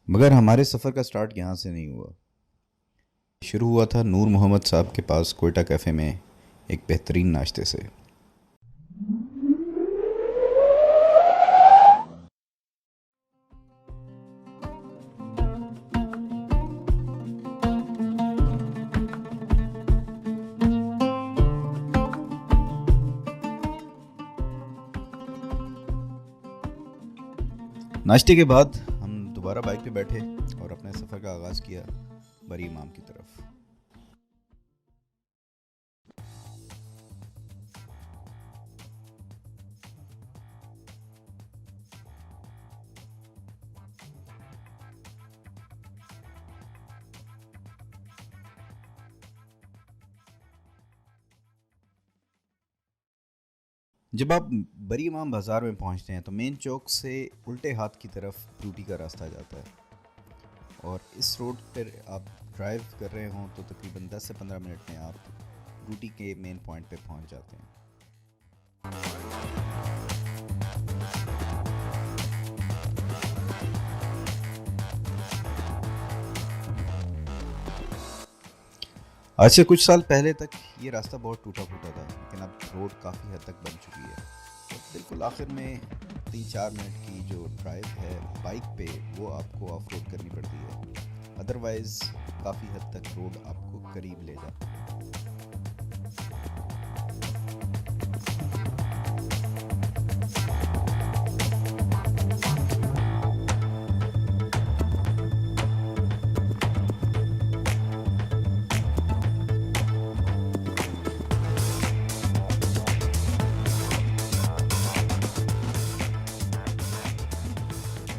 मगर हमारे सफ़र का स्टार्ट यहाँ से नहीं हुआ। शुरू हुआ था नूर मोहम्मद साहब के पास कोयटा कैफ़े में एक बेहतरीन नाश्ते से। नाश्ते के बाद हम दोबारा बाइक पे बैठे और अपने सफ़र का आगाज़ किया बरी इमाम की तरफ। जब आप बरी इमाम बाज़ार में पहुंचते हैं तो मेन चौक से उल्टे हाथ की तरफ ब्रूटी का रास्ता जाता है, और इस रोड पर आप ड्राइव कर रहे हों तो तकरीबन 10 से 15 मिनट में आप ब्रूटी के मेन पॉइंट पे पहुंच जाते हैं। आज से कुछ साल पहले तक ये रास्ता बहुत टूटा फूटा था, लेकिन अब रोड काफ़ी हद तक बन चुकी है। तो बिल्कुल आखिर में 3-4 मिनट की जो ड्राइव है बाइक पे वो आपको ऑफ रोड करनी पड़ती है, अदरवाइज़ काफ़ी हद तक रोड आपको करीब ले जाती है।